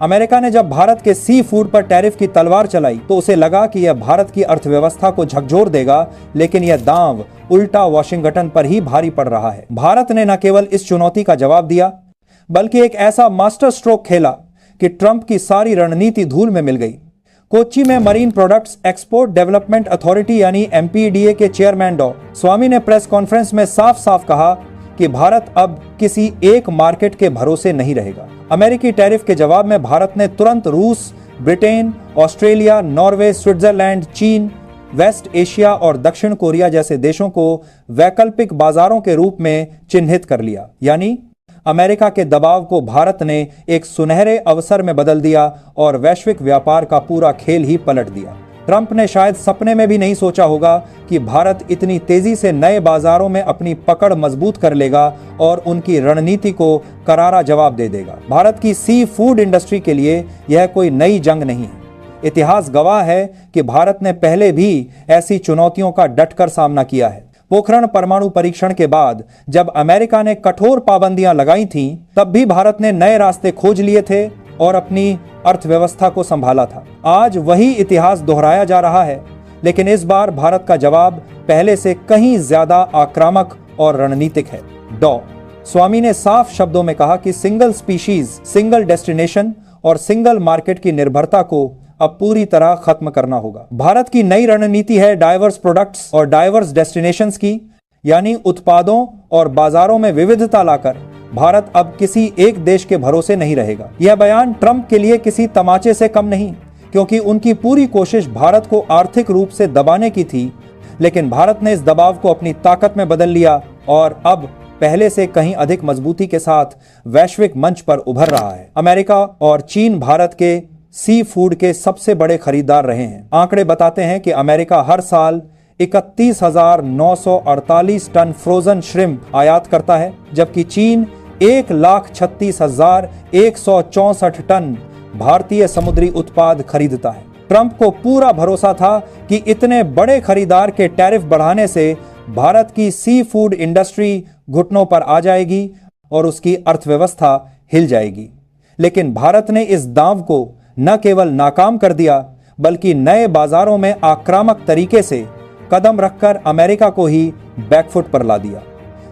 America ने जब भारत के सी फूड पर टैरिफ की तलवार चलाई तो उसे लगा कि यह भारत की अर्थव्यवस्था को झकझोर देगा, लेकिन यह दांव उल्टा वाशिंगटन पर ही भारी पड़ रहा है। भारत ने न केवल इस चुनौती का जवाब दिया, बल्कि एक ऐसा मास्टर स्ट्रोक खेला कि ट्रंप की सारी रणनीति धूल में मिल गई। कोच्चि में marine products export development authority यानी एमपीडीए के चेयरमैन डॉ स्वामी ने प्रेस कॉन्फ्रेंस में साफ साफ कहा कि भारत अब किसी एक मार्केट के भरोसे नहीं रहेगा। अमेरिकी टैरिफ के जवाब में भारत ने तुरंत रूस, ब्रिटेन, ऑस्ट्रेलिया, नॉर्वे, स्विट्जरलैंड, चीन, वेस्ट एशिया और दक्षिण कोरिया जैसे देशों को वैकल्पिक बाजारों के रूप में चिन्हित कर लिया। यानी अमेरिका के दबाव को भारत ने एक सुनहरे अवसर में बदल दिया और वैश्विक व्यापार का पूरा खेल ही पलट दिया। ट्रंप ने शायद सपने में भी नहीं सोचा होगा कि भारत इतनी तेजी से नए बाजारों में अपनी पकड़ मजबूत कर लेगा और उनकी रणनीति को करारा जवाब दे देगा। भारत की सी फूड इंडस्ट्री के लिए यह कोई नई जंग नहीं है। इतिहास गवाह है कि भारत ने पहले भी ऐसी चुनौतियों का डटकर सामना किया है। पोखरण परमाणु परीक्षण के बाद जब अमेरिका ने कठोर पाबंदियां लगाई थीं, तब भी भारत ने नए रास्ते खोज लिए थे और अपनी अर्थव्यवस्था को संभाला था। आज वही इतिहास दोहराया जा रहा है, लेकिन इस बार भारत का जवाब पहले से कहीं ज्यादा आक्रामक और रणनीतिक है। डॉ स्वामी ने साफ शब्दों में कहा कि सिंगल स्पीशीज, सिंगल डेस्टिनेशन और सिंगल मार्केट की निर्भरता को अब पूरी तरह खत्म करना होगा। भारत की नई रणनीति है डाइवर्स प्रोडक्ट्स और डाइवर्स डेस्टिनेशंस की, यानी उत्पादों और बाजारों में विविधता लाकर भारत अब किसी एक देश के भरोसे नहीं रहेगा। यह बयान ट्रंप के लिए किसी तमाचे से कम नहीं, क्योंकि उनकी पूरी कोशिश भारत को आर्थिक रूप से दबाने की थी, लेकिन भारत ने इस दबाव को अपनी ताकत में बदल लिया और अब पहले से कहीं अधिक मजबूती के साथ वैश्विक मंच पर उभर रहा है। अमेरिका और चीन भारत के सी फूड के सबसे बड़े खरीदार रहे हैं। आंकड़े बताते हैं कि अमेरिका हर साल 31,948 टन फ्रोजन श्रिम्प आयात करता है, जबकि चीन 1,36,164 टन भारतीय समुद्री उत्पाद खरीदता है। ट्रंप को पूरा भरोसा था कि इतने बड़े खरीदार के टैरिफ बढ़ाने से भारत की सी फूड इंडस्ट्री घुटनों पर आ जाएगी और उसकी अर्थव्यवस्था हिल जाएगी। लेकिन भारत ने इस दांव को न केवल नाकाम कर दिया, बल्कि नए बाजारों में आक्रामक तरीके से कदम रखकर अमेरिका को ही बैकफुट पर ला दिया।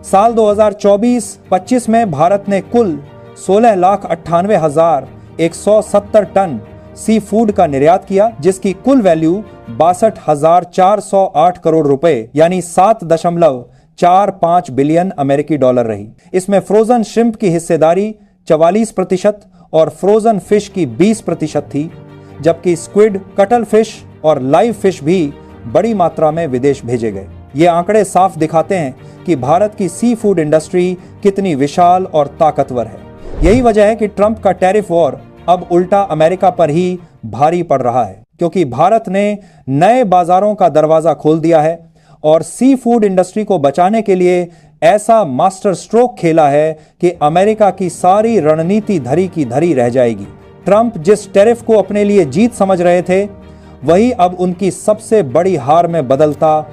साल 2024-25 में भारत ने कुल 16,98,170 टन सी फूड का निर्यात किया, जिसकी कुल वैल्यू 62,408 करोड़ रुपए यानी 7.45 बिलियन अमेरिकी डॉलर रही। इसमें फ्रोजन श्रिम्प की हिस्सेदारी 44% और फ्रोजन फिश की 20% थी, जबकि स्क्विड, कटल फिश और लाइव फिश भी बड़ी मात्रा में विदेश भेजे गए। ये आंकड़े साफ दिखाते हैं कि भारत की सी फूड इंडस्ट्री कितनी विशाल और ताकतवर है। यही वजह है कि ट्रंप का टैरिफ वॉर अब उल्टा अमेरिका पर ही भारी पड़ रहा है, क्योंकि भारत ने नए बाजारों का दरवाजा खोल दिया है और सी फूड इंडस्ट्री को बचाने के लिए ऐसा मास्टर स्ट्रोक खेला है कि अमेरिका की सारी रणनीति धरी की धरी रह जाएगी। ट्रंप जिस टैरिफ को अपने लिए जीत समझ रहे थे, वही अब उनकी सबसे बड़ी हार में बदलता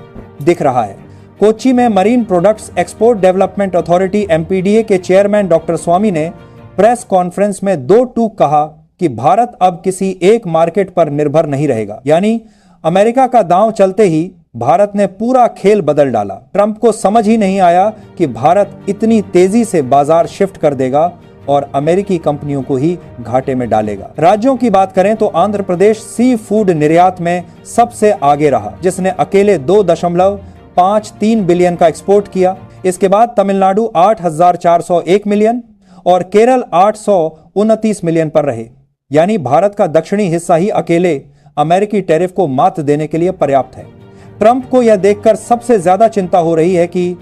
दिख रहा है। कोच्चि में marine products export development authority MPDA के चेयरमैन डॉक्टर स्वामी ने प्रेस कॉन्फ्रेंस में दो टूक कहा कि भारत अब किसी एक मार्केट पर निर्भर नहीं रहेगा। यानी अमेरिका का दांव चलते ही भारत ने पूरा खेल बदल डाला। ट्रंप को समझ ही नहीं आया कि भारत इतनी तेजी से बाजार शिफ्ट कर देगा और अमेरिकी कंपनियों को ही घाटे में डालेगा। राज्यों की बात करें तो आंध्र प्रदेश सी फूड निर्यात में सबसे आगे रहा, जिसने अकेले 2.53 बिलियन का एक्सपोर्ट किया। इसके बाद तमिलनाडु 8,401 मिलियन और केरल 829 मिलियन पर रहे। यानी भारत का दक्षिणी हिस्सा ही अकेले अमेरिकी टैरिफ को मात देने के लिए पर्याप्त है। ट्रंप को यह देखकर सबसे ज्यादा चिंता हो रही है कि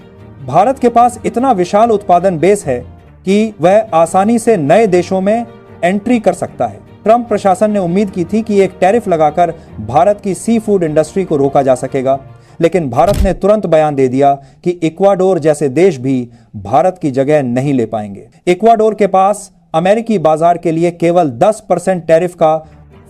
भारत के पास इतना विशाल उत्पादन बेस है कि वह आसानी से नए देशों में एंट्री कर सकता है। ट्रंप प्रशासन ने उम्मीद की थी कि एक टैरिफ लगाकर भारत की सी फूड इंडस्ट्री को रोका जा सकेगा, लेकिन भारत ने तुरंत बयान दे दिया कि इक्वाडोर जैसे देश भी भारत की जगह नहीं ले पाएंगे। इक्वाडोर के पास अमेरिकी बाजार के लिए केवल 10% टैरिफ का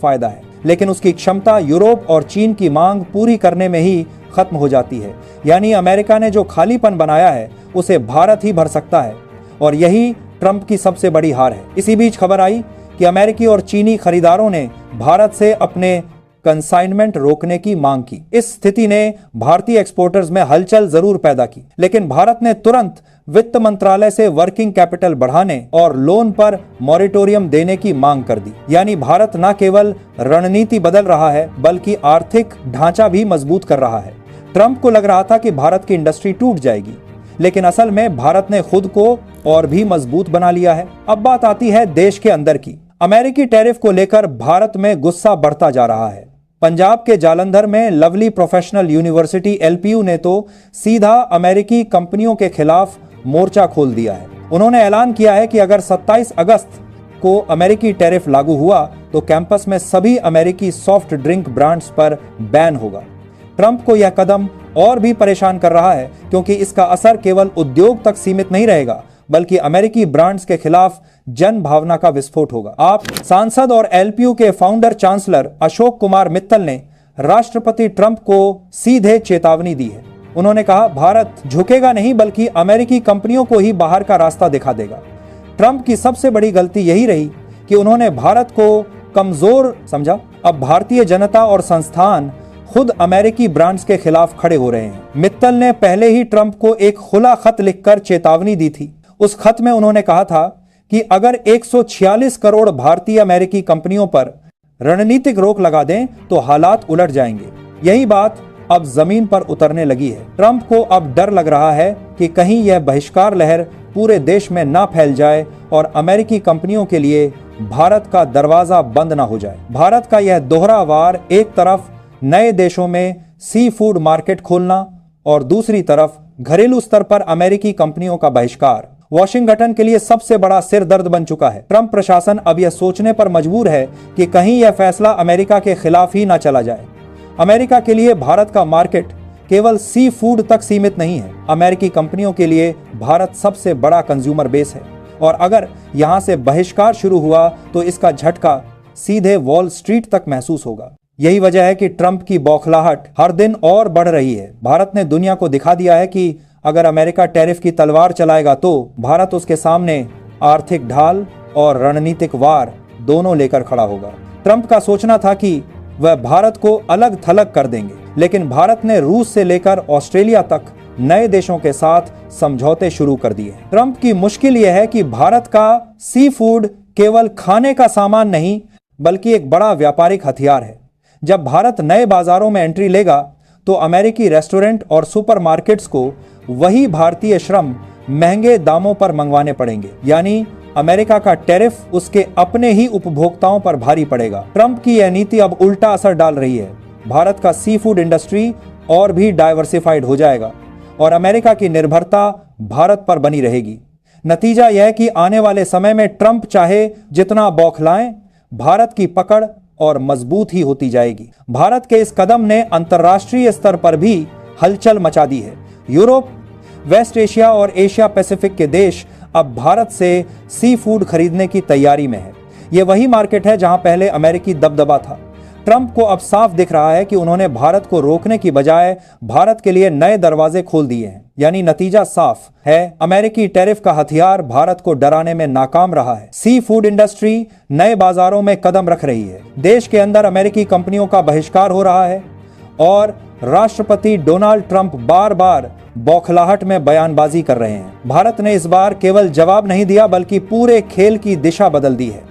फायदा है, लेकिन उसकी क्षमता यूरोप और चीन की मांग पूरी करने में ही खत्म हो जाती है। यानी अमेरिका ने जो खालीपन बनाया है उसे भारत ही भर सकता है, और यही ट्रंप की सबसे बड़ी हार है। इसी बीच खबर आई कि अमेरिकी और चीनी खरीदारों ने भारत से अपने कंसाइनमेंट रोकने की मांग की। इस स्थिति ने भारतीय एक्सपोर्टर्स में हलचल जरूर पैदा की, लेकिन भारत ने तुरंत वित्त मंत्रालय से वर्किंग कैपिटल बढ़ाने और लोन पर मॉरिटोरियम देने की मांग कर दी। यानी भारत न केवल रणनीति बदल रहा है बल्कि आर्थिक ढांचा भी मजबूत कर रहा है। ट्रंप को लग रहा था कि भारत की इंडस्ट्री टूट जाएगी, लेकिन असल में भारत ने खुद को और भी मजबूत बना लिया है। अब बात आती है देश के अंदर की। अमेरिकी टैरिफ को लेकर भारत में गुस्सा बढ़ता जा रहा है। पंजाब के जालंधर में लवली प्रोफेशनल यूनिवर्सिटी LPU ने तो सीधा अमेरिकी कंपनियों के खिलाफ मोर्चा खोल दिया है। उन्होंने ऐलान किया है कि अगर 27 अगस्त को अमेरिकी टैरिफ लागू हुआ तो कैंपस में सभी अमेरिकी सॉफ्ट ड्रिंक ब्रांड्स पर बैन होगा। ट्रंप को यह कदम और भी परेशान कर रहा है क्योंकि इसका असर केवल उद्योग तक सीमित नहीं रहेगा बल्कि अमेरिकी ब्रांड्स के खिलाफ जन भावना का विस्फोट होगा। आप सांसद और LPU के फाउंडर चांसलर अशोक कुमार मित्तल ने राष्ट्रपति ट्रंप को सीधे चेतावनी दी है। उन्होंने कहा, भारत झुकेगा नहीं बल्कि अमेरिकी कंपनियों को ही बाहर का रास्ता दिखा देगा। ट्रंप की सबसे बड़ी गलती यही रही कि उन्होंने भारत को कमजोर समझा। अब भारतीय जनता और संस्थान खुद अमेरिकी ब्रांड्स के खिलाफ खड़े हो रहे हैं। मित्तल ने पहले ही ट्रंप को एक खुला खत लिखकर चेतावनी दी थी। उस खत में उन्होंने कहा था कि अगर 146 करोड़ भारतीय अमेरिकी कंपनियों पर रणनीतिक रोक लगा दें तो हालात उलट जाएंगे। यही बात अब जमीन पर उतरने लगी है। ट्रंप को अब डर लग रहा है कि कहीं यह बहिष्कार लहर पूरे देश में ना फैल जाए और अमेरिकी कंपनियों के लिए भारत का दरवाजा बंद ना हो जाए। भारत का यह दोहरा वार, एक तरफ नए देशों में सी फूड मार्केट खोलना और दूसरी तरफ घरेलू स्तर पर अमेरिकी कंपनियों का बहिष्कार, वाशिंगटन के लिए सबसे बड़ा सिर दर्द बन चुका है। ट्रंप प्रशासन अब यह सोचने पर मजबूर है कि कहीं यह फैसला अमेरिका के खिलाफ ही ना चला जाए। अमेरिका के लिए भारत का मार्केट केवल सी फूड तक सीमित नहीं है। अमेरिकी कंपनियों के लिए भारत सबसे बड़ा कंज्यूमर बेस है और अगर यहां से बहिष्कार शुरू हुआ तो इसका झटका सीधे वॉल स्ट्रीट तक महसूस होगा। यही वजह है कि ट्रंप की बौखलाहट हर दिन और बढ़ रही है। भारत ने दुनिया को दिखा दिया है कि अगर अमेरिका टैरिफ की तलवार चलाएगा तो भारत उसके सामने आर्थिक ढाल और रणनीतिक वार दोनों लेकर खड़ा होगा। ट्रंप का सोचना था कि वह भारत को अलग थलग कर देंगे, लेकिन भारत ने रूस से लेकर ऑस्ट्रेलिया तक नए देशों के साथ समझौते शुरू कर दिए। ट्रंप की मुश्किल यह है कि भारत का सी फूड केवल खाने का सामान नहीं बल्कि एक बड़ा व्यापारिक हथियार है। जब भारत नए बाजारों में एंट्री लेगा तो अमेरिकी रेस्टोरेंट और सुपरमार्केट्स को वही भारतीय श्रम महंगे दामों पर मंगवाने पड़ेंगे, यानी अमेरिका का टैरिफ उसके अपने ही उपभोक्ताओं पर भारी पड़ेगा। ट्रंप की यह नीति अब उल्टा असर डाल रही है। भारत का सी फूड इंडस्ट्री और भी डाइवर्सिफाइड हो जाएगा और अमेरिका की निर्भरता भारत पर बनी रहेगी। नतीजा यह है कि आने वाले समय में ट्रंप चाहे जितना बौखलाएं, भारत की पकड़ और मजबूत ही होती जाएगी। भारत के इस कदम ने अंतर्राष्ट्रीय स्तर पर भी हलचल मचा दी है। यूरोप, वेस्ट एशिया और एशिया पैसिफिक के देश अब भारत से सी फूड खरीदने की तैयारी में है। यह वही मार्केट है जहां पहले अमेरिकी दबदबा था। ट्रंप को अब साफ दिख रहा है कि उन्होंने भारत को रोकने की बजाय भारत के लिए नए दरवाजे खोल दिए हैं। यानी नतीजा साफ है, अमेरिकी टैरिफ का हथियार भारत को डराने में नाकाम रहा है। सी फूड इंडस्ट्री नए बाजारों में कदम रख रही है। देश के अंदर अमेरिकी कंपनियों का बहिष्कार हो रहा है और राष्ट्रपति डोनाल्ड ट्रंप बार बार बौखलाहट में बयानबाजी कर रहे हैं। भारत ने इस बार केवल जवाब नहीं दिया बल्कि पूरे खेल की दिशा बदल दी है।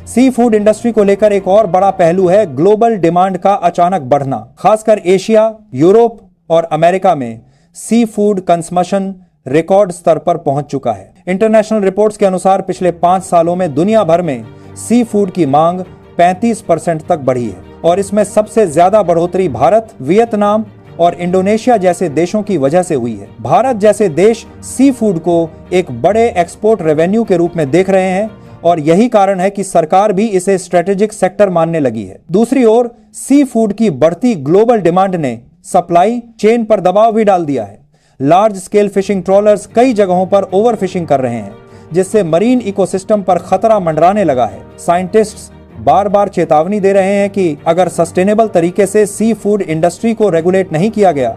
सी फूड इंडस्ट्री को लेकर एक और बड़ा पहलू है ग्लोबल डिमांड का अचानक बढ़ना। खासकर एशिया, यूरोप और अमेरिका में सी फूड कंजम्पशन रिकॉर्ड स्तर पर पहुंच चुका है। इंटरनेशनल रिपोर्ट्स के अनुसार पिछले 5 सालों में दुनिया भर में सी फूड की मांग 35% तक बढ़ी है और इसमें सबसे ज्यादा बढ़ोतरी भारत, वियतनाम और इंडोनेशिया जैसे देशों की वजह से हुई है। भारत जैसे देश सी फूड को एक बड़े एक्सपोर्ट रेवेन्यू के रूप में देख रहे हैं और यही कारण है कि सरकार भी इसे स्ट्रेटेजिक सेक्टर मानने लगी है। दूसरी ओर सी फूड की बढ़ती ग्लोबल डिमांड ने सप्लाई चेन पर दबाव भी डाल दिया है। लार्ज स्केल फिशिंग ट्रॉलर्स कई जगहों पर ओवर फिशिंग कर रहे हैं, जिससे मरीन इकोसिस्टम पर खतरा मंडराने लगा है। साइंटिस्ट्स बार बार चेतावनी दे रहे हैं कि अगर सस्टेनेबल तरीके से सी फूड इंडस्ट्री को रेगुलेट नहीं किया गया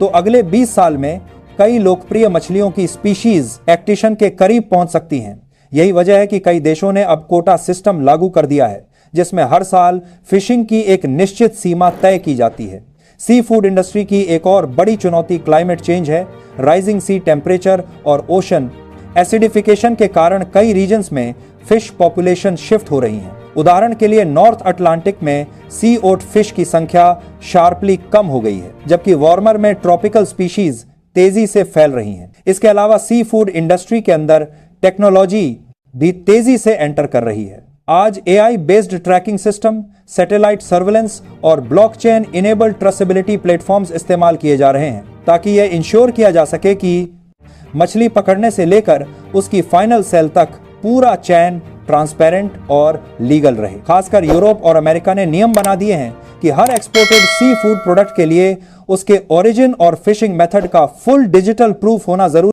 तो अगले 20 साल में कई लोकप्रिय मछलियों की स्पीशीज एक्टिशन के करीब पहुंच सकती हैं। यही वजह है कि कई देशों ने अब कोटा सिस्टम लागू कर दिया है, जिसमें हर साल फिशिंग की एक निश्चित सीमा तय की जाती है। सी फूड इंडस्ट्री की एक और बड़ी चुनौती क्लाइमेट चेंज है। राइजिंग सी टेम्परेचर और ओशन एसिडिफिकेशन के कारण कई रीजन्स में फिश पॉपुलेशन शिफ्ट हो रही हैं। उदाहरण के लिए नॉर्थ अटलांटिक में सी ओट फिश की संख्या शार्पली कम हो गई है, जबकि वार्मर में ट्रॉपिकल स्पीशीज तेजी से फैल रही हैं। इसके अलावा सी फूड इंडस्ट्री के अंदर टेक्नोलॉजी भी तेजी से एंटर कर रही है। आज AI based tracking system, satellite surveillance और ब्लॉकचेन इनेबल्ड ट्रेसेबिलिटी प्लेटफॉर्म्स इस्तेमाल किए जा रहे हैं, ताकि यह इंश्योर किया जा सके कि मछली पकड़ने से लेकर उसकी फाइनल सेल तक पूरा चैन ट्रांसपेरेंट और लीगल रहे। खासकर यूरोप और अमेरिका ने नियम बना दिए हैं कि हर एक्सपोर्टेड सी फूड प्रोडक्ट के लिए उसके ओरिजिन और फिशिंग मेथड का फुल डिजिटल प्रूफ होना जरूरी